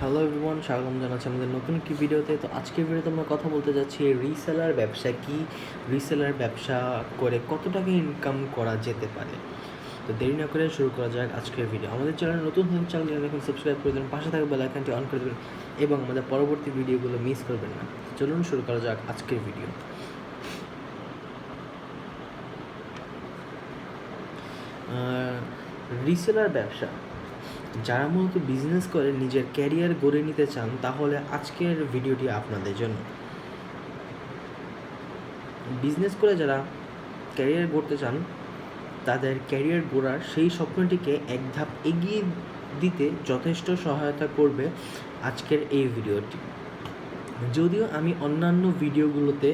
Hello everyone, স্বাগতম জানাচ্ছি আমাদের নতুন একটি ভিডিওতে। তো আজকের ভিডিওতে আমরা কথা বলতে যাচ্ছি রিসেলার ব্যবসা কি, রিসেলার ব্যবসা করে কত টাকা ইনকাম করা যেতে পারে। তো দেরি না করে শুরু করা যাক আজকের ভিডিও। আমাদের চ্যানেল নতুন হলে চ্যানেল এখন সাবস্ক্রাইব করে দেবেন, পাশে থাকা বেল আইকনটি অন করে দেবেন এবং আমাদের পরবর্তী ভিডিওগুলো মিস করবেন না। চলুন শুরু করা যাক আজকের ভিডিও। রিসেলার ব্যবসা যারা মূলত বিজনেস করে নিজের ক্যারিয়ার গড়ে নিতে চান, তাহলে আজকের ভিডিওটি আপনাদের জন্য। বিজনেস করে যারা ক্যারিয়ার গড়তে চান, তাদের ক্যারিয়ার গড়ার সেই স্বপ্নটিকে এক ধাপ এগিয়ে দিতে যথেষ্ট সহায়তা করবে আজকের এই ভিডিওটি। যদিও আমি অন্যান্য ভিডিওগুলোতে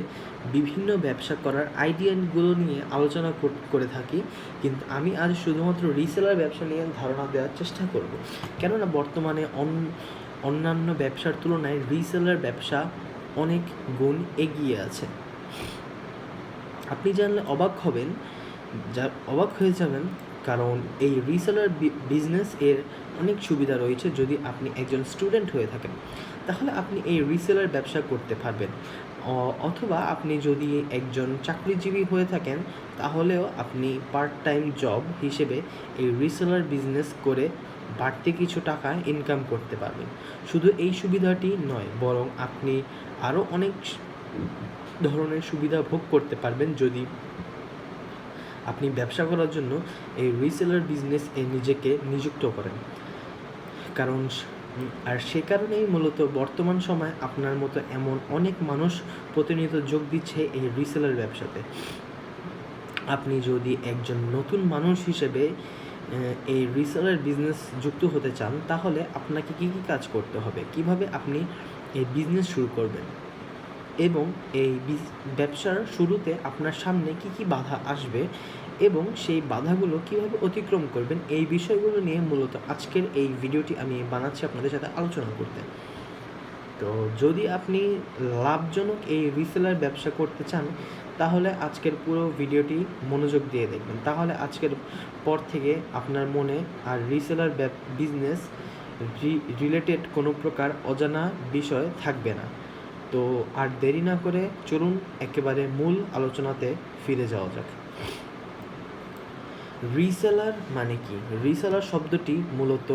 বিভিন্ন ব্যবসা করার আইডিয়াগুলো নিয়ে আলোচনা করে থাকি, কিন্তু আমি আজ শুধুমাত্র রিসেলার ব্যবসা নিয়ে ধারণা দেওয়ার চেষ্টা করব। কেননা বর্তমানে অন্যান্য ব্যবসার তুলনায় রিসেলার ব্যবসা অনেক গুণ এগিয়ে আছে। আপনি জানলে অবাক হয়ে যাবেন, কারণ এই রিসেলার বিজনেস এর অনেক সুবিধা রয়েছে। যদি আপনি একজন স্টুডেন্ট হয়ে থাকেন, তাহলে আপনি এই রিসেলার ব্যবসা করতে পারবেন, অথবা আপনি যদি একজন চাকরিজীবী হয়ে থাকেন, তাহলেও আপনি পার্ট টাইম জব হিসেবে এই রিসেলার বিজনেস করে বাড়তি কিছু টাকা ইনকাম করতে পারবেন। শুধু এই সুবিধাটি নয়, বরং আপনি আরও অনেক ধরনের সুবিধা ভোগ করতে পারবেন যদি আপনি ব্যবসা করার জন্য এই রিসেলার বিজনেস নিজেকে নিযুক্ত করেন। সে কারণেই মূলত বর্তমান সময়ে আপনার মতো এমন অনেক মানুষ প্রতিনিয়ত যোগ দিচ্ছে এই রিসেলার ব্যবসাতে। আপনি যদি একজন নতুন মানুষ হিসেবে এই রিসেলার বিজনেস যুক্ত হতে চান, তাহলে আপনাকে কী কী কাজ করতে হবে, কিভাবে আপনি এই বিজনেস শুরু করবেন এবং এই ব্যবসার শুরুতে আপনার সামনে কী কী বাধা আসবে এবং সেই বাধাগুলো কীভাবে অতিক্রম করবেন, এই বিষয়গুলো নিয়ে মূলত আজকের এই ভিডিওটি আমি বানাচ্ছি আপনাদের সাথে আলোচনা করতে। তো যদি আপনি লাভজনক এই রিসেলার ব্যবসা করতে চান, তাহলে আজকের পুরো ভিডিওটি মনোযোগ দিয়ে দেখবেন। তাহলে আজকের পর থেকে আপনার মনে আর রিসেলার বিজনেস রিলেটেড কোনো প্রকার অজানা বিষয় থাকবে না। তো আর দেরি না করে চলুন একেবারে মূল আলোচনাতে ফিরে যাওয়া যাক। রিসেলার মানে কি? রিসেলার শব্দটি মূলত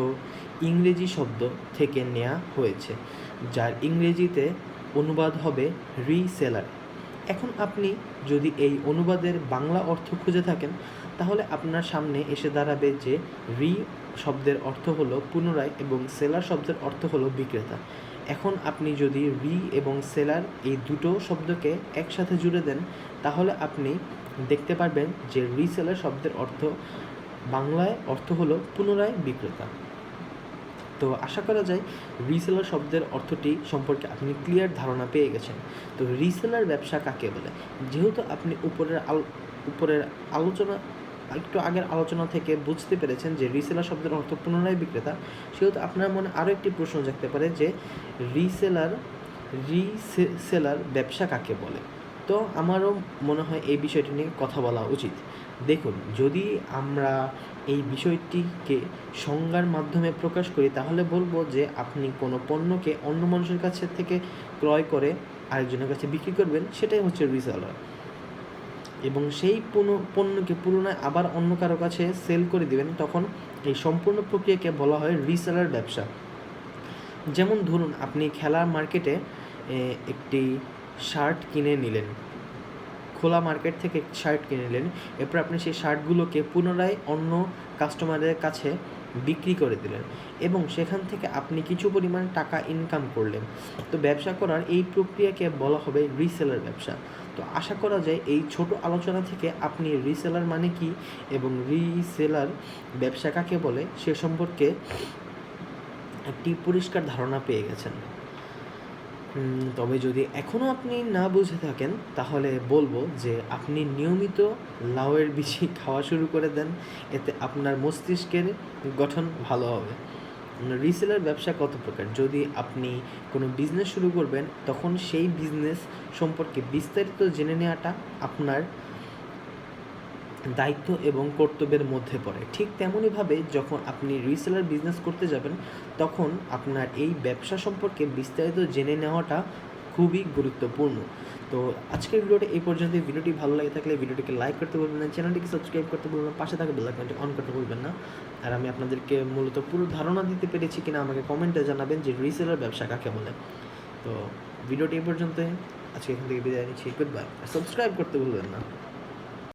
ইংরেজি শব্দ থেকে নেওয়া হয়েছে, যার ইংরেজিতে অনুবাদ হবে রিসেলার। এখন আপনি যদি এই অনুবাদের বাংলা অর্থ খুঁজে থাকেন, তাহলে আপনার সামনে এসে দাঁড়াবে যে রি শব্দের অর্থ হলো পুনরায় এবং সেলার শব্দের অর্থ হলো বিক্রেতা। এখন আপনি যদি রি এবং সেলার এই দুটো শব্দকে একসাথে জুড়ে দেন, তাহলে আপনি দেখতে পারবেন যে রিসেলার শব্দের বাংলায় অর্থ হলো পুনরায় বিক্রেতা। তো আশা করা যায় রিসেলার শব্দের অর্থটি সম্পর্কে আপনি ক্লিয়ার ধারণা পেয়ে গেছেন। তো রিসেলার ব্যবসা কাকে বলে? যেহেতু আপনি উপরের আলোচনা একটু আগের আলোচনা থেকে বুঝতে পেরেছেন যে রিসেলার শব্দের অর্থ পুনরায় বিক্রেতা, সেহেতু আপনার মনে আরও একটি প্রশ্ন জাগতে পারে যে রিসেলার ব্যবসা কাকে বলে। তো আমারও মনে হয় এই বিষয়টি নিয়ে কথা বলা উচিত। দেখুন, যদি আমরা এই বিষয়টিকে সংজ্ঞার মাধ্যমে প্রকাশ করি, তাহলে বলবো যে আপনি কোনো পণ্যকে অন্য মানুষের কাছে থেকে ক্রয় করে আরেকজনের কাছে বিক্রি করবেন, সেটাই হচ্ছে রিসেলার। এবং সেই পণ্যকে পুনরায় আবার অন্য কারো কাছে সেল করে দিবেন, তখন এই সম্পূর্ণ প্রক্রিয়াকে বলা হয় রিসেলার ব্যবসা। যেমন ধরুন, আপনি খেলার মার্কেটে একটি শার্ট কিনে নিলেন, খোলা মার্কেট থেকে শার্ট কিনে নিলেন, এরপর আপনি সেই শার্টগুলোকে পুনরায় অন্য কাস্টমারের কাছে বিক্রি করে দিলেন এবং সেখান থেকে আপনি কিছু পরিমাণ টাকা ইনকাম করলেন। তো ব্যবসা করার এই প্রক্রিয়াকে বলা হবে রিসেলার ব্যবসা। তো আশা করা যায় এই ছোট আলোচনা থেকে আপনি রিসেলার মানে কি এবং রিসেলার ব্যবসা কাকে বলে সে সম্পর্কে একটি পরিষ্কার ধারণা পেয়ে গেছেন। তবে যদি এখনও আপনি না বুঝে থাকেন, তাহলে বলবো যে আপনি নিয়মিত লাউয়ের বিচি খাওয়া শুরু করে দেন, এতে আপনার মস্তিষ্কের গঠন ভালো হবে। রিসেলার ব্যবসা কত প্রকার? যদি আপনি কোনো বিজনেস শুরু করবেন, তখন সেই বিজনেস সম্পর্কে বিস্তারিত জেনে নেওয়াটা আপনার দায়িত্ব এবং কর্তব্যের মধ্যে পড়ে। ঠিক তেমনইভাবে যখন আপনি রিসেলার বিজনেস করতে যাবেন, তখন আপনার এই ব্যবসা সম্পর্কে বিস্তারিত জেনে নেওয়াটা খুবই গুরুত্বপূর্ণ। তো আজকের ভিডিওটা এই পর্যন্ত। ভিডিওটি ভালো লাগে থাকলে ভিডিওটিকে লাইক করতে বলবেন না, চ্যানেলটিকে সাবস্ক্রাইব করতে বলবেন না, পাশে থাকা বেল আইকনটি অন করতে বলবেন না। আর আমি আপনাদেরকে মূলত পুরো ধারণা দিতে পেরেছি কিনা আমাকে কমেন্টে জানাবেন যে রিসেলার ব্যবসা কাকে বলে। তো ভিডিওটি এই পর্যন্তই। আজকে এখান থেকে বিদায় নিচ্ছি। Good bye. আর সাবস্ক্রাইব করতে ভুলবেন না।